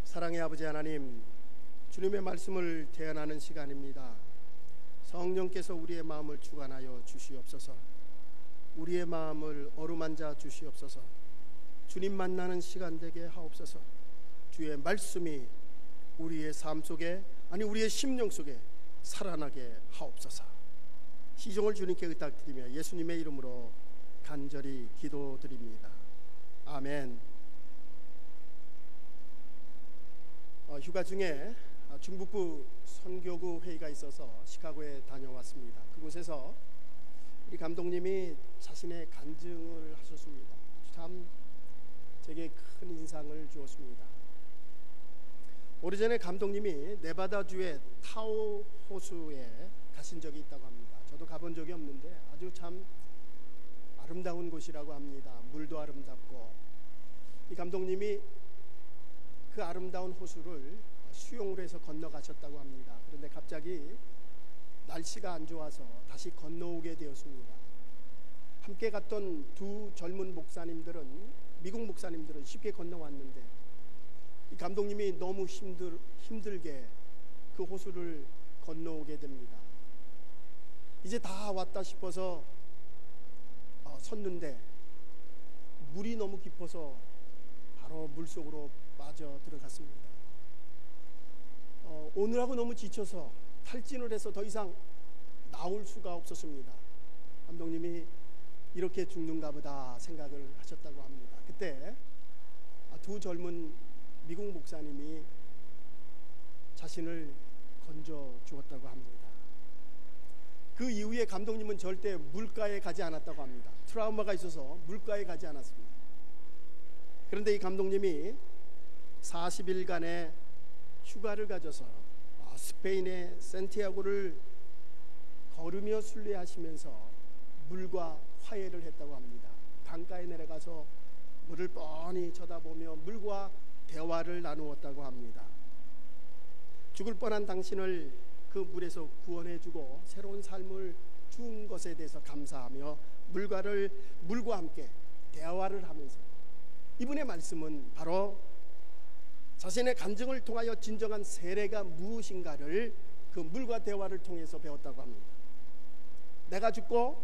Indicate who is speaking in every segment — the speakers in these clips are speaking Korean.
Speaker 1: 사랑의 아버지 하나님, 주님의 말씀을 대언하는 시간입니다. 성령께서 우리의 마음을 주관하여 주시옵소서. 우리의 마음을 어루만져 주시옵소서. 주님 만나는 시간 되게 하옵소서. 주의 말씀이 우리의 삶 속에, 우리의 심령 속에 살아나게 하옵소서. 시종을 주님께 의탁드리며 예수님의 이름으로 간절히 기도드립니다. 아멘. 휴가 중에 중북부 선교구 회의가 있어서 시카고에 다녀왔습니다. 그곳에서 우리 감독님이 자신의 간증을 하셨습니다. 참 제게 큰 인상을 주었습니다. 오래전에 감독님이 네바다주의 타오 호수에 가신 적이 있다고 합니다. 저도 가본 적이 없는데 아주 참 아름다운 곳이라고 합니다. 물도 아름답고, 이 감독님이 그 아름다운 호수를 수영을 해서 건너가셨다고 합니다. 그런데 갑자기 날씨가 안 좋아서 다시 건너오게 되었습니다. 함께 갔던 두 젊은 목사님들은, 미국 목사님들은 쉽게 건너왔는데 이 감독님이 너무 힘들게 그 호수를 건너오게 됩니다. 이제 다 왔다 싶어서 섰는데 물이 너무 깊어서 바로 물속으로 빠져 들어갔습니다. 오늘하고 너무 지쳐서 탈진을 해서 더 이상 나올 수가 없었습니다. 감독님이 이렇게 죽는가 보다 생각을 하셨다고 합니다. 그때 두 젊은 미국 목사님이 자신을 건져 주었다고 합니다. 그 이후에 감독님은 절대 물가에 가지 않았다고 합니다. 트라우마가 있어서 물가에 가지 않았습니다. 그런데 이 감독님이 40일간의 휴가를 가져서 스페인의 산티아고를 걸으며 순례하시면서 물과 화해를 했다고 합니다. 강가에 내려가서 물을 뻔히 쳐다보며 물과 대화를 나누었다고 합니다. 죽을 뻔한 당신을 그 물에서 구원해주고 새로운 삶을 준 것에 대해서 감사하며 물과 함께 대화를 하면서, 이분의 말씀은 바로 자신의 간증을 통하여 진정한 세례가 무엇인가를 그 물과 대화를 통해서 배웠다고 합니다. 내가 죽고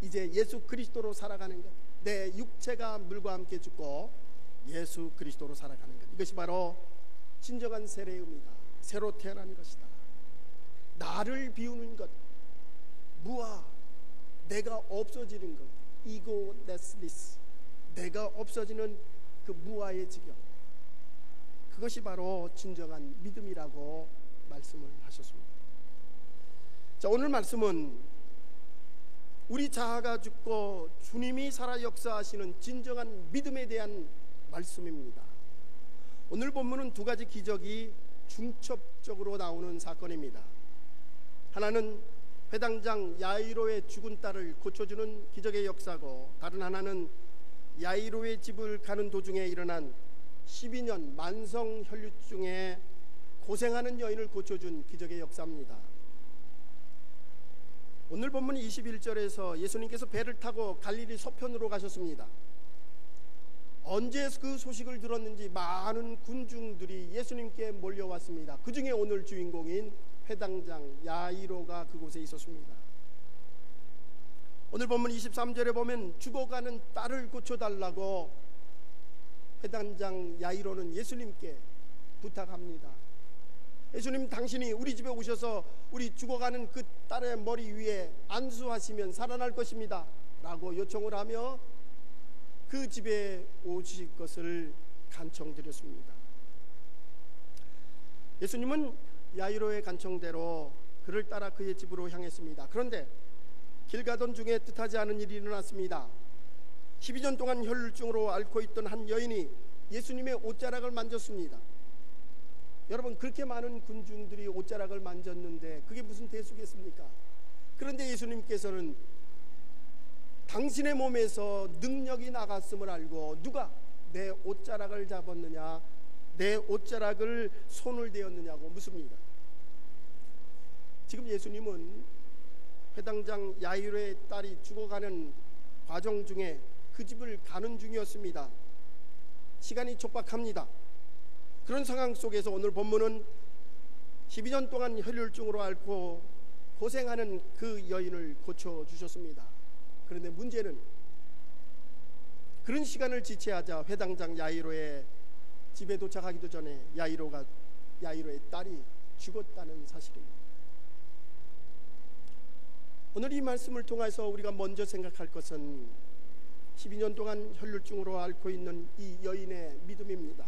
Speaker 1: 이제 예수 그리스도로 살아가는 것, 내 육체가 물과 함께 죽고 예수 그리스도로 살아가는 것, 이것이 바로 진정한 세례의 의미다. 새로 태어난 것이다. 나를 비우는 것, 무아, 내가 없어지는 것, 이고네스리스, 내가 없어지는 그 무아의 지경, 그것이 바로 진정한 믿음이라고 말씀을 하셨습니다. 자, 오늘 말씀은 우리 자아가 죽고 주님이 살아 역사하시는 진정한 믿음에 대한 말씀입니다. 오늘 본문은 두 가지 기적이 중첩적으로 나오는 사건입니다. 하나는 회당장 야이로의 죽은 딸을 고쳐주는 기적의 역사고, 다른 하나는 야이로의 집을 가는 도중에 일어난 12년 만성 혈류증에 고생하는 여인을 고쳐준 기적의 역사입니다. 오늘 본문 21절에서 예수님께서 배를 타고 갈릴리 서편으로 가셨습니다. 언제 그 소식을 들었는지 많은 군중들이 예수님께 몰려왔습니다. 그 중에 오늘 주인공인 회당장 야이로가 그곳에 있었습니다. 오늘 본문 23절에 보면 죽어가는 딸을 고쳐달라고 회당장 야이로는 예수님께 부탁합니다. 예수님, 당신이 우리 집에 오셔서 우리 죽어가는 그 딸의 머리 위에 안수하시면 살아날 것입니다 라고 요청을 하며 그 집에 오실 것을 간청드렸습니다. 예수님은 야이로의 간청대로 그를 따라 그의 집으로 향했습니다. 그런데 길 가던 중에 뜻하지 않은 일이 일어났습니다. 12년 동안 혈류증으로 앓고 있던 한 여인이 예수님의 옷자락을 만졌습니다. 여러분, 그렇게 많은 군중들이 옷자락을 만졌는데 그게 무슨 대수겠습니까? 그런데 예수님께서는 당신의 몸에서 능력이 나갔음을 알고 누가 내 옷자락을 잡았느냐, 내 옷자락을 손을 대었느냐고 묻습니다. 지금 예수님은 회당장 야이로의 딸이 죽어가는 과정 중에 그 집을 가는 중이었습니다. 시간이 촉박합니다. 그런 상황 속에서 오늘 본문은 12년 동안 혈류증으로 앓고 고생하는 그 여인을 고쳐주셨습니다. 그런데 문제는 그런 시간을 지체하자 회당장 야이로의 집에 도착하기도 전에 야이로의 딸이 죽었다는 사실입니다. 오늘 이 말씀을 통해서 우리가 먼저 생각할 것은 12년 동안 혈류증으로 앓고 있는 이 여인의 믿음입니다.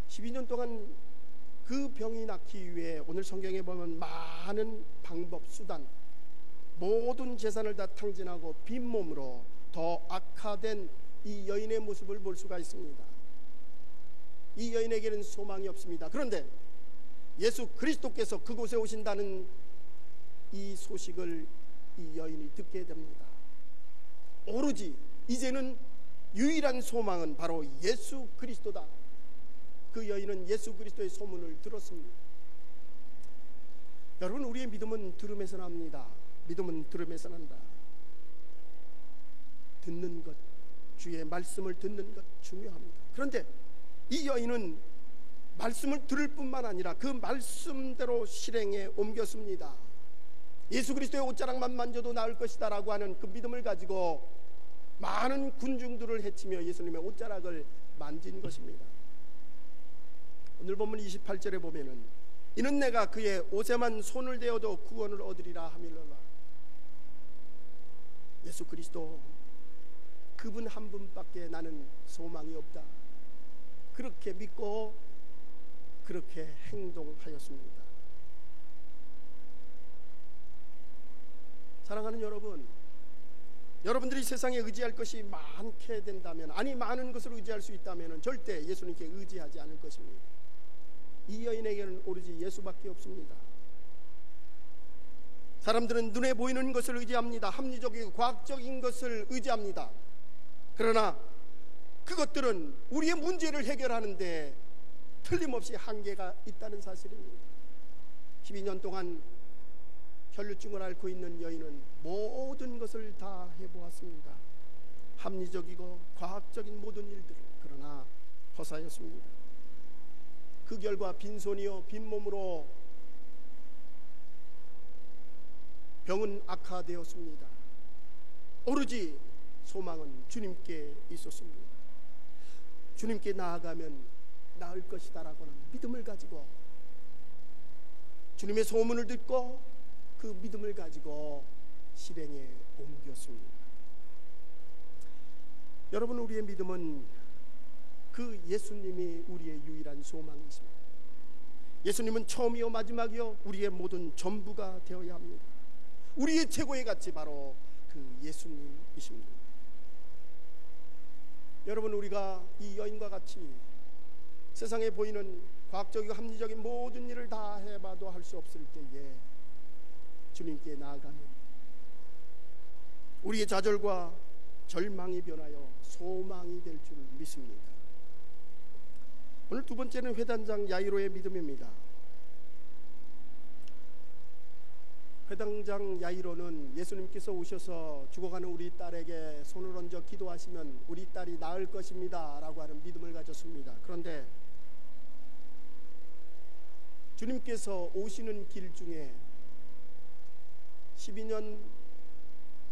Speaker 1: 12년 동안 그 병이 낫기 위해 오늘 성경에 보면 많은 방법, 수단, 모든 재산을 다 탕진하고 빈몸으로 더 악화된 이 여인의 모습을 볼 수가 있습니다. 이 여인에게는 소망이 없습니다. 그런데 예수 그리스도께서 그곳에 오신다는 이 소식을 이 여인이 듣게 됩니다. 오로지 이제는 유일한 소망은 바로 예수 그리스도다. 그 여인은 예수 그리스도의 소문을 들었습니다. 여러분, 우리의 믿음은 들음에서 납니다. 믿음은 들음에서 난다. 듣는 것, 주의 말씀을 듣는 것 중요합니다. 그런데 이 여인은 말씀을 들을 뿐만 아니라 그 말씀대로 실행에 옮겼습니다. 예수 그리스도의 옷자락만 만져도 나을 것이다 라고 하는 그 믿음을 가지고 많은 군중들을 해치며 예수님의 옷자락을 만진 것입니다. 오늘 본문 28절에 보면은 이는 내가 그의 옷에만 손을 대어도 구원을 얻으리라 하밀로라. 예수 그리스도 그분 한 분밖에 나는 소망이 없다. 그렇게 믿고 그렇게 행동하였습니다. 사랑하는 여러분, 여러분들이 세상에 의지할 것이 많게 된다면, 아니 많은 것을 의지할 수 있다면 절대 예수님께 의지하지 않을 것입니다. 이 여인에게는 오로지 예수밖에 없습니다. 사람들은 눈에 보이는 것을 의지합니다. 합리적이고 과학적인 것을 의지합니다. 그러나 그것들은 우리의 문제를 해결하는데 틀림없이 한계가 있다는 사실입니다. 12년 동안 혈류증을 앓고 있는 여인은 모든 것을 다 해보았습니다. 합리적이고 과학적인 모든 일들을. 그러나 허사였습니다. 그 결과 빈손이요 빈몸으로 병은 악화되었습니다. 오로지 소망은 주님께 있었습니다. 주님께 나아가면 나을 것이다 라고 하는 믿음을 가지고 주님의 소문을 듣고 그 믿음을 가지고 실행에 옮겼습니다. 여러분, 우리의 믿음은 그 예수님이 우리의 유일한 소망이십니다. 예수님은 처음이요 마지막이요 우리의 모든 전부가 되어야 합니다. 우리의 최고의 가치 바로 그 예수님이십니다. 여러분, 우리가 이 여인과 같이 세상에 보이는 과학적이고 합리적인 모든 일을 다 해봐도 할 수 없을 때에 주님께 나아가면 우리의 좌절과 절망이 변하여 소망이 될 줄 믿습니다. 오늘 두 번째는 회당장 야이로의 믿음입니다. 회당장 야이로는 예수님께서 오셔서 죽어가는 우리 딸에게 손을 얹어 기도하시면 우리 딸이 나을 것입니다 라고 하는 믿음을 가졌습니다. 그런데 주님께서 오시는 길 중에 12년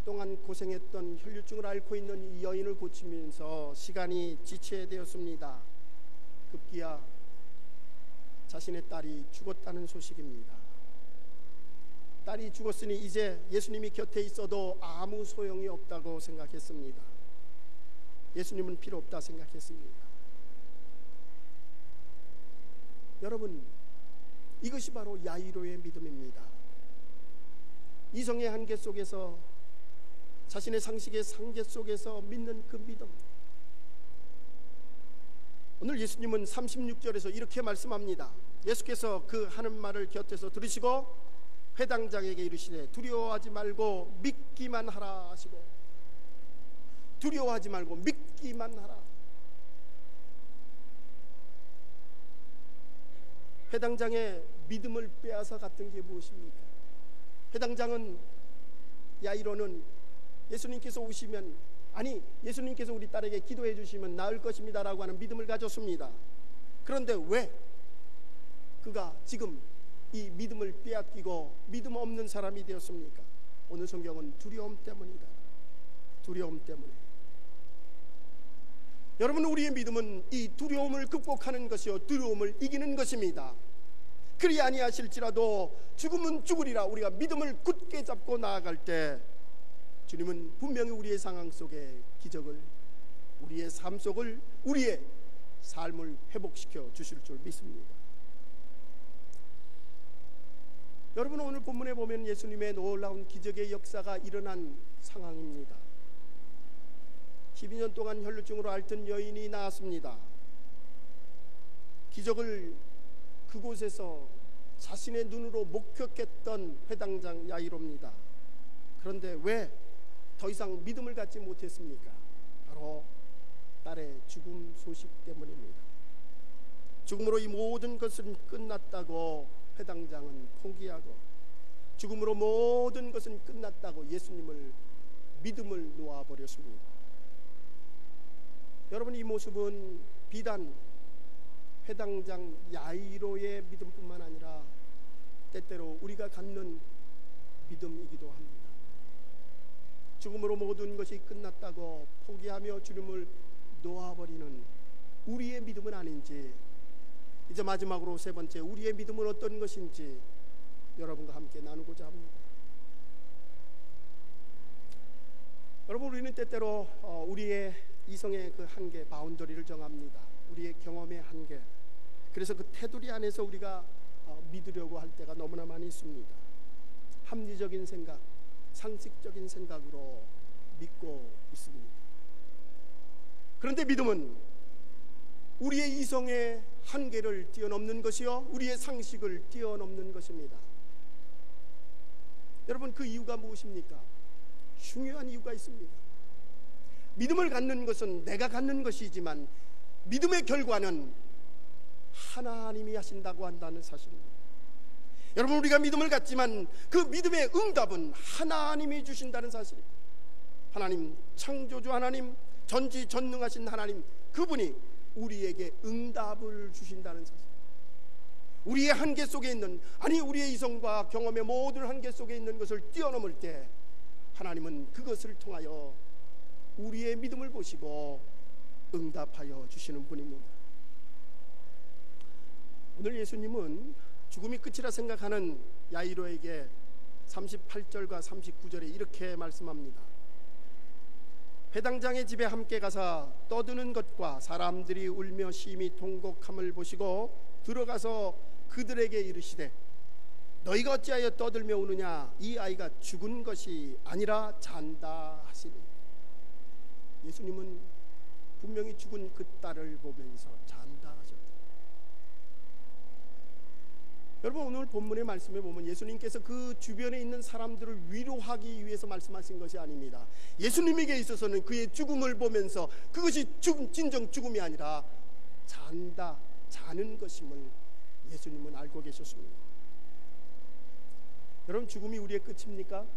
Speaker 1: 동안 고생했던 혈류증을 앓고 있는 이 여인을 고치면서 시간이 지체되었습니다. 급기야 자신의 딸이 죽었다는 소식입니다. 딸이 죽었으니 이제 예수님이 곁에 있어도 아무 소용이 없다고 생각했습니다. 예수님은 필요 없다 생각했습니다. 여러분, 이것이 바로 야이로의 믿음입니다. 이성의 한계 속에서, 자신의 상식의 한계 속에서 믿는 그 믿음. 오늘 예수님은 36절에서 이렇게 말씀합니다. 예수께서 그 하는 말을 곁에서 들으시고 회당장에게 이르시되 두려워하지 말고 믿기만 하라 하시고, 두려워하지 말고 믿기만 하라. 회당장의 믿음을 빼앗아 갔던 게 무엇입니까? 회당장은, 야이로는 예수님께서 오시면 아니, 예수님께서 우리 딸에게 기도해 주시면 나을 것입니다 라고 하는 믿음을 가졌습니다. 그런데 왜 그가 지금 이 믿음을 빼앗기고 믿음 없는 사람이 되었습니까? 오늘 성경은 두려움 때문이다. 두려움 때문에. 여러분, 우리의 믿음은 이 두려움을 극복하는 것이요 두려움을 이기는 것입니다. 그리 아니하실지라도 죽으면 죽으리라 우리가 믿음을 굳게 잡고 나아갈 때 주님은 분명히 우리의 상황 속에 기적을, 우리의 삶 속을, 우리의 삶을 회복시켜 주실 줄 믿습니다. 여러분, 오늘 본문에 보면 예수님의 놀라운 기적의 역사가 일어난 상황입니다. 12년 동안 혈루증으로 앓던 여인이 나았습니다. 기적을 그곳에서 자신의 눈으로 목격했던 회당장 야이로입니다. 그런데 왜 더 이상 믿음을 갖지 못했습니까? 바로 딸의 죽음 소식 때문입니다. 죽음으로 이 모든 것은 끝났다고 회당장은 포기하고, 죽음으로 모든 것은 끝났다고 예수님을 믿음을 놓아버렸습니다. 여러분, 이 모습은 비단 회당장 야이로의 믿음뿐만 아니라 때때로 우리가 갖는 믿음이기도 합니다. 죽음으로 모든 것이 끝났다고 포기하며 주님을 놓아버리는 우리의 믿음은 아닌지, 이제 마지막으로 세 번째, 우리의 믿음은 어떤 것인지 여러분과 함께 나누고자 합니다. 여러분, 우리는 때때로 우리의 이성의 그 한계, 바운더리를 정합니다. 우리의 경험의 한계. 그래서 그 테두리 안에서 우리가 믿으려고 할 때가 너무나 많이 있습니다. 합리적인 생각, 상식적인 생각으로 믿고 있습니다. 그런데 믿음은 우리의 이성의 한계를 뛰어넘는 것이요 우리의 상식을 뛰어넘는 것입니다. 여러분, 그 이유가 무엇입니까? 중요한 이유가 있습니다. 믿음을 갖는 것은 내가 갖는 것이지만 믿음의 결과는 하나님이 하신다고 한다는 사실입니다. 여러분, 우리가 믿음을 갖지만 그 믿음의 응답은 하나님이 주신다는 사실입니다. 하나님, 창조주 하나님, 전지전능하신 하나님, 그분이 우리에게 응답을 주신다는 사실. 우리의 한계 속에 있는, 아니 우리의 이성과 경험의 모든 한계 속에 있는 것을 뛰어넘을 때 하나님은 그것을 통하여 우리의 믿음을 보시고 응답하여 주시는 분입니다. 오늘 예수님은 죽음이 끝이라 생각하는 야이로에게 38절과 39절에 이렇게 말씀합니다. 회당장의 집에 함께 가서 떠드는 것과 사람들이 울며 심히 통곡함을 보시고 들어가서 그들에게 이르시되 너희가 어찌하여 떠들며 우느냐, 이 아이가 죽은 것이 아니라 잔다 하시니. 예수님은 분명히 죽은 그 딸을 보면서 잔다 하셨다. 여러분, 오늘 본문의 말씀에 보면 예수님께서 그 주변에 있는 사람들을 위로하기 위해서 말씀하신 것이 아닙니다. 예수님에게 있어서는 그의 죽음을 보면서 그것이 진정 죽음이 아니라 잔다, 자는 것임을 예수님은 알고 계셨습니다. 여러분, 죽음이 우리의 끝입니까?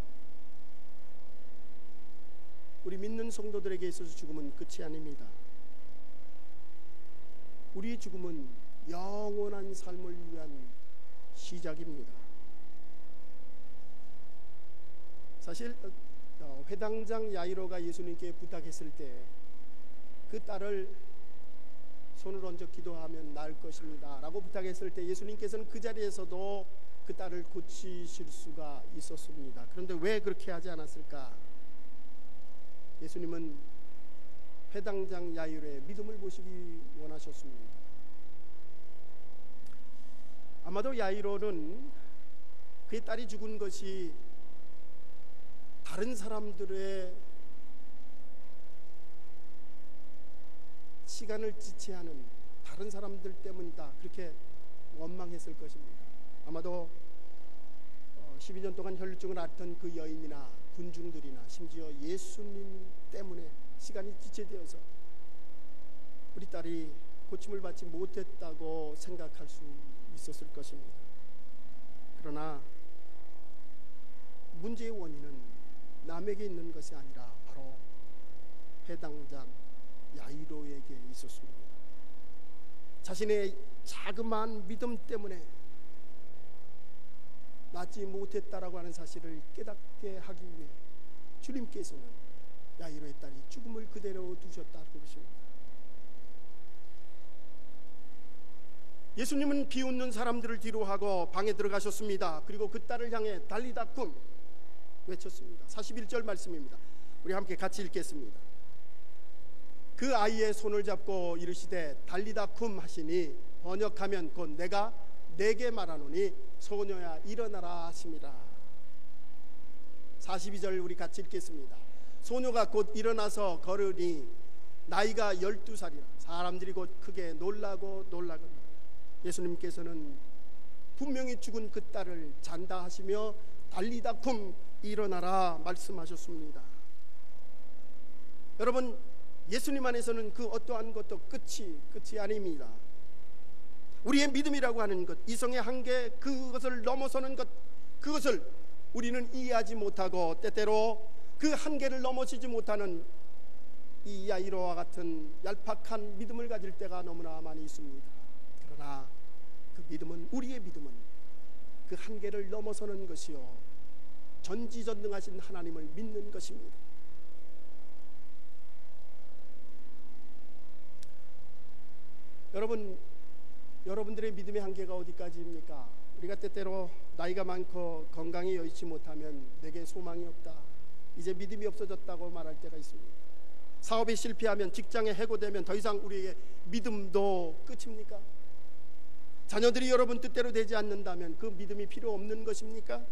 Speaker 1: 우리 믿는 성도들에게 있어서 죽음은 끝이 아닙니다. 우리의 죽음은 영원한 삶을 위한 시작입니다. 사실 회당장 야이로가 예수님께 부탁했을 때 그 딸을 손을 얹어 기도하면 나을 것입니다 라고 부탁했을 때 예수님께서는 그 자리에서도 그 딸을 고치실 수가 있었습니다. 그런데 왜 그렇게 하지 않았을까? 예수님은 회당장 야이로의 믿음을 보시기 원하셨습니다. 아마도 야이로는 그의 딸이 죽은 것이 다른 사람들의 시간을 지체하는 다른 사람들 때문이다, 그렇게 원망했을 것입니다. 아마도 12년 동안 혈루증을 앓던 그 여인이나 군중들이나 심지어 예수님 때문에 시간이 지체되어서 우리 딸이 고침을 받지 못했다고 생각할 수 있었을 것입니다. 그러나 문제의 원인은 남에게 있는 것이 아니라 바로 해당장 야이로에게 있었습니다. 자신의 자그마한 믿음 때문에 낫지 못했다라고 하는 사실을 깨닫게 하기 위해 주님께서는 야이로의 딸이 죽음을 그대로 두셨다는 것입니다. 예수님은 비웃는 사람들을 뒤로하고 방에 들어가셨습니다. 그리고 그 딸을 향해 달리다 쿰 외쳤습니다. 41절 말씀입니다. 우리 함께 같이 읽겠습니다. 그 아이의 손을 잡고 이르시되 달리다 쿰 하시니 번역하면 곧 내가 내게 말하노니 소녀야 일어나라 하심이라. 42절 우리 같이 읽겠습니다. 소녀가 곧 일어나서 걸으니 나이가 12살이라 사람들이 곧 크게 놀라고 예수님께서는 분명히 죽은 그 딸을 잔다 하시며 달리다 쿰 일어나라 말씀하셨습니다. 여러분, 예수님 안에서는 그 어떠한 것도 끝이 아닙니다. 우리의 믿음이라고 하는 것, 이성의 한계, 그것을 넘어서는 것, 그것을 우리는 이해하지 못하고 때때로 그 한계를 넘어서지 못하는 이 야이로와 같은 얄팍한 믿음을 가질 때가 너무나 많이 있습니다. 그러나 그 믿음은, 우리의 믿음은 그 한계를 넘어서는 것이요 전지전능하신 하나님을 믿는 것입니다. 여러분들의 믿음의 한계가 어디까지입니까? 우리가 때때로 나이가 많고 건강이 여의치 못하면 내게 소망이 없다, 이제 믿음이 없어졌다고 말할 때가 있습니다. 사업이 실패하면, 직장에 해고되면 더 이상 우리의 믿음도 끝입니까? 자녀들이 여러분 뜻대로 되지 않는다면 그 믿음이 필요 없는 것입니까?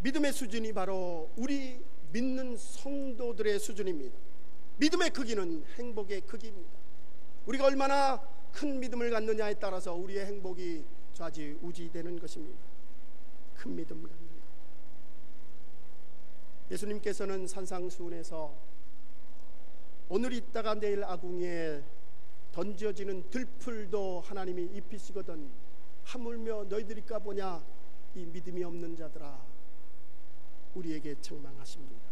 Speaker 1: 믿음의 수준이 바로 우리 믿는 성도들의 수준입니다. 믿음의 크기는 행복의 크기입니다. 우리가 얼마나 큰 믿음을 갖느냐에 따라서 우리의 행복이 좌지우지되는 것입니다. 큰 믿음을 갖는 것. 예수님께서는 산상수훈에서 오늘 있다가 내일 아궁이에 던져지는 들풀도 하나님이 입히시거든 하물며 너희들이 까보냐 이 믿음이 없는 자들아, 우리에게 책망하십니다.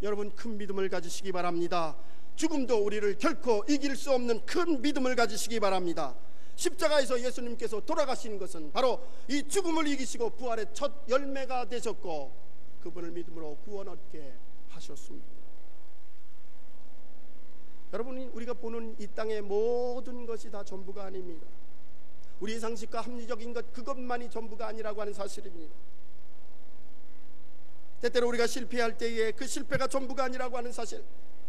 Speaker 1: 여러분, 큰 믿음을 가지시기 바랍니다. 죽음도 우리를 결코 이길 수 없는 큰 믿음을 가지시기 바랍니다. 십자가에서 예수님께서 돌아가신 것은 바로 이 죽음을 이기시고 부활의 첫 열매가 되셨고 그분을 믿음으로 구원 얻게 하셨습니다. 여러분, 우리가 보는 이 땅의 모든 것이 다 전부가 아닙니다. 우리의 상식과 합리적인 것, 그것만이 전부가 아니라고 하는 사실입니다. 때때로 우리가 실패할 때에 그 실패가 전부가 아니라고 하는 사실,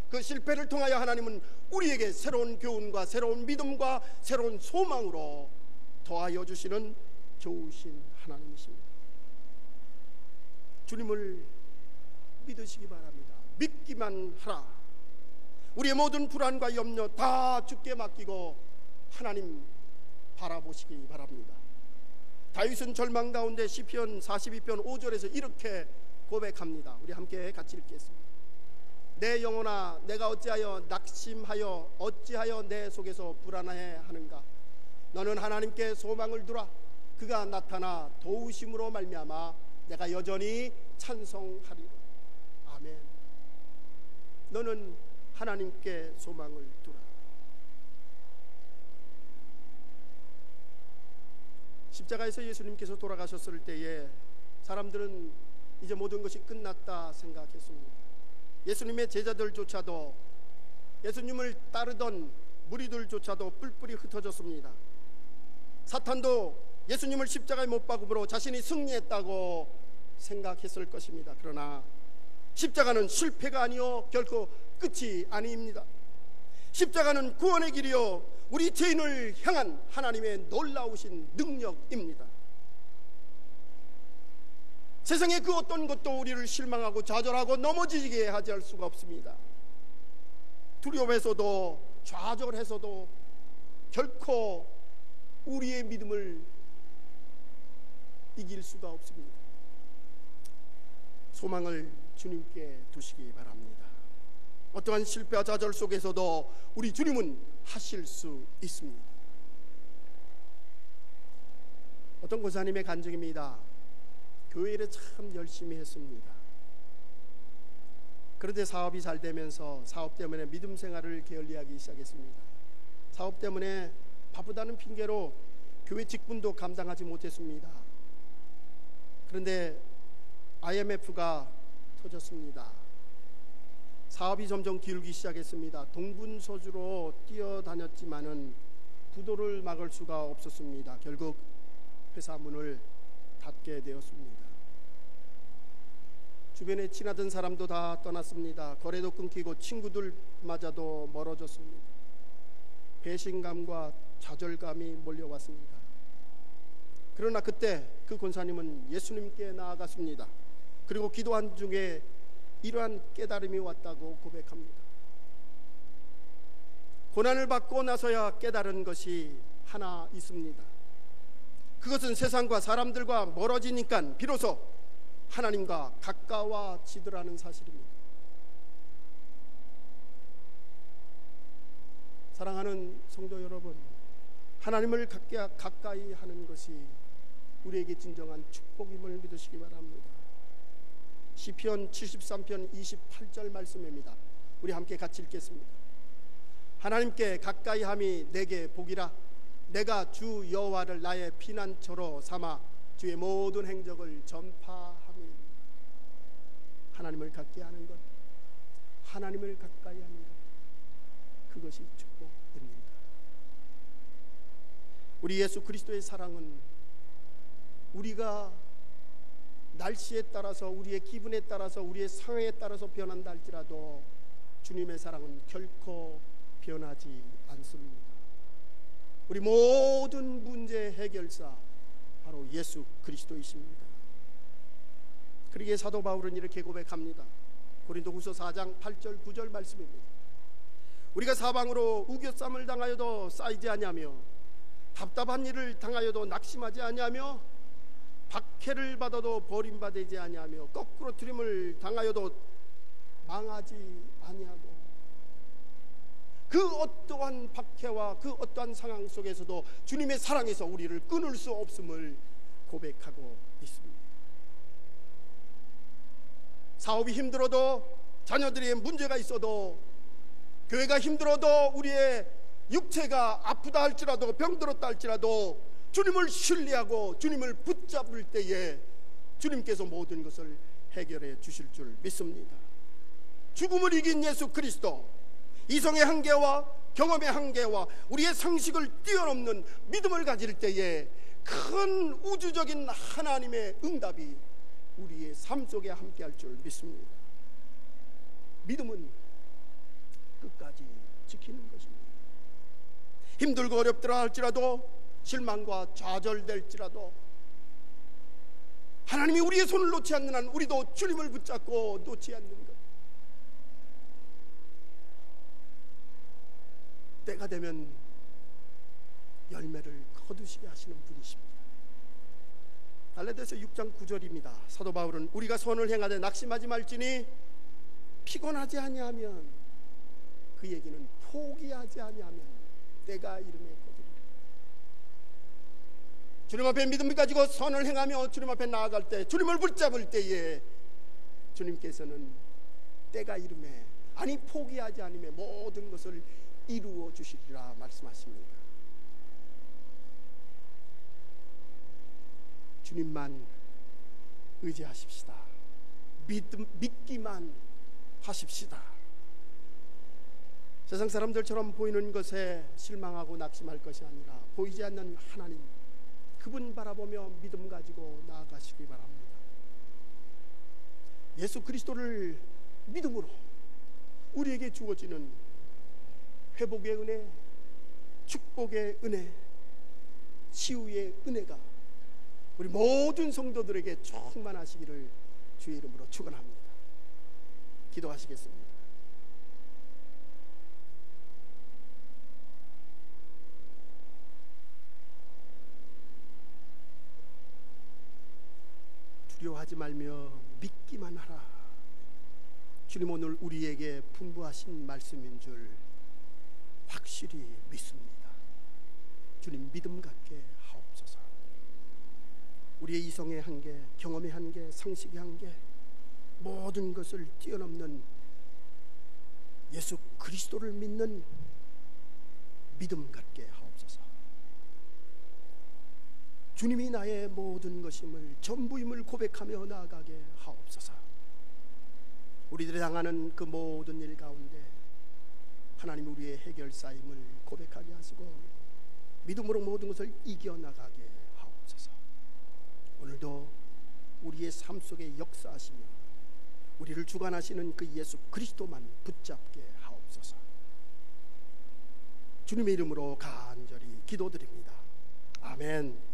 Speaker 1: 그 실패를 통하여 하나님은 우리에게 새로운 교훈과 새로운 믿음과 새로운 소망으로 더하여 주시는 좋으신 하나님이십니다. 주님을 믿으시기 바랍니다. 믿기만 하라. 우리의 모든 불안과 염려 다 주께 맡기고 하나님 바라보시기 바랍니다. 다윗은 절망 가운데 시편 42편 5절에서 이렇게 고백합니다. 우리 함께 같이 읽겠습니다. 내 영혼아, 내가 어찌하여 낙심하여 어찌하여 내 속에서 불안해 하는가? 너는 하나님께 소망을 두라. 그가 나타나 도우심으로 말미암아 내가 여전히 찬송하리라. 아멘. 너는 하나님께 소망을 두라. 십자가에서 예수님께서 돌아가셨을 때에 사람들은 이제 모든 것이 끝났다 생각했습니다. 예수님의 제자들조차도, 예수님을 따르던 무리들조차도 뿔뿔이 흩어졌습니다. 사탄도 예수님을 십자가에 못 박음으로 자신이 승리했다고 생각했을 것입니다. 그러나 십자가는 실패가 아니요 결코 끝이 아닙니다. 십자가는 구원의 길이요 우리 죄인을 향한 하나님의 놀라우신 능력입니다. 세상의 그 어떤 것도 우리를 실망하고 좌절하고 넘어지게 하지 할 수가 없습니다. 두려워해서도 좌절해서도 결코 우리의 믿음을 이길 수가 없습니다. 소망을 주님께 두시기 바랍니다. 어떠한 실패와 좌절 속에서도 우리 주님은 하실 수 있습니다. 어떤 권사님의 간증입니다. 교회 일에 참 열심히 했습니다. 그런데 사업이 잘 되면서 사업 때문에 믿음 생활을 게을리하기 시작했습니다. 사업 때문에 바쁘다는 핑계로 교회 직분도 감당하지 못했습니다. 그런데 IMF가 터졌습니다. 사업이 점점 기울기 시작했습니다. 동분서주로 뛰어다녔지만은 부도를 막을 수가 없었습니다. 결국 회사 문을 닫게 되었습니다. 주변에 친하던 사람도 다 떠났습니다. 거래도 끊기고 친구들마저도 멀어졌습니다. 배신감과 좌절감이 몰려왔습니다. 그러나 그때 그 권사님은 예수님께 나아갔습니다. 그리고 기도한 중에 이러한 깨달음이 왔다고 고백합니다. 고난을 받고 나서야 깨달은 것이 하나 있습니다. 그것은 세상과 사람들과 멀어지니까 비로소 하나님과 가까워지더라는 사실입니다. 사랑하는 성도 여러분, 하나님을 가까이 하는 것이 우리에게 진정한 축복임을 믿으시기 바랍니다. 시편 73편 28절 말씀입니다. 우리 함께 같이 읽겠습니다. 하나님께 가까이함이 내게 복이라. 내가 주 여호와를 나의 피난처로 삼아 주의 모든 행적을 전파함이. 하나님을 가까이 하는 것, 하나님을 가까이 하는 것, 그것이 축복입니다. 우리 예수 그리스도의 사랑은 우리가 날씨에 따라서, 우리의 기분에 따라서, 우리의 상황에 따라서 변한다 할지라도 주님의 사랑은 결코 변하지 않습니다. 우리 모든 문제 해결사 바로 예수 그리스도이십니다. 그러기에 사도 바울은 이렇게 고백합니다. 고린도후서 4장 8절 9절 말씀입니다. 우리가 사방으로 우겨쌈을 당하여도 쌓이지 아니하며 답답한 일을 당하여도 낙심하지 아니하며 박해를 받아도 버림받지 아니하며 거꾸로 트림을 당하여도 망하지 아니하고, 그 어떠한 박해와 그 어떠한 상황 속에서도 주님의 사랑에서 우리를 끊을 수 없음을 고백하고 있습니다. 사업이 힘들어도, 자녀들의 문제가 있어도, 교회가 힘들어도, 우리의 육체가 아프다 할지라도, 병들었다 할지라도 주님을 신뢰하고 주님을 붙잡을 때에 주님께서 모든 것을 해결해 주실 줄 믿습니다. 죽음을 이긴 예수 그리스도, 이성의 한계와 경험의 한계와 우리의 상식을 뛰어넘는 믿음을 가질 때에 큰 우주적인 하나님의 응답이 우리의 삶 속에 함께할 줄 믿습니다. 믿음은 끝까지 지키는 것입니다. 힘들고 어렵더라 할지라도, 실망과 좌절될지라도 하나님이 우리의 손을 놓지 않는 한 우리도 주님을 붙잡고 놓지 않는 것. 때가 되면 열매를 거두시게 하시는 분이십니다. 갈라디아서 6장 9절입니다. 사도 바울은 우리가 선을 행하되 낙심하지 말지니 피곤하지 아니하면, 그 얘기는 포기하지 아니하면 때가 이름에 거두리라. 주님 앞에 믿음을 가지고 선을 행하며 주님 앞에 나아갈 때, 주님을 붙잡을 때에 주님께서는 때가 이름에, 아니 포기하지 않으며 모든 것을 이루어 주시리라 말씀하십니다. 주님만 의지하십시다. 믿기만 하십시다. 세상 사람들처럼 보이는 것에 실망하고 낙심할 것이 아니라 보이지 않는 하나님, 그분 바라보며 믿음 가지고 나아가시기 바랍니다. 예수 그리스도를 믿음으로 우리에게 주어지는 회복의 은혜, 축복의 은혜, 치유의 은혜가 우리 모든 성도들에게 충만하시기를 주의 이름으로 축원합니다. 기도하시겠습니다. 두려워하지 말며 믿기만 하라. 주님 오늘 우리에게 분부하신 말씀인 줄 확실히 믿습니다. 주님 믿음 갖게 하옵소서. 우리의 이성의 한계, 경험의 한계, 상식의 한계, 모든 것을 뛰어넘는 예수 그리스도를 믿는 믿음 갖게 하옵소서. 주님이 나의 모든 것임을, 전부임을 고백하며 나아가게 하옵소서. 우리들이 당하는 그 모든 일 가운데 하나님 우리의 해결사임을 고백하게 하시고 믿음으로 모든 것을 이겨나가게 하옵소서. 오늘도 우리의 삶 속에 역사하시며 우리를 주관하시는 그 예수 그리스도만 붙잡게 하옵소서. 주님의 이름으로 간절히 기도드립니다. 아멘.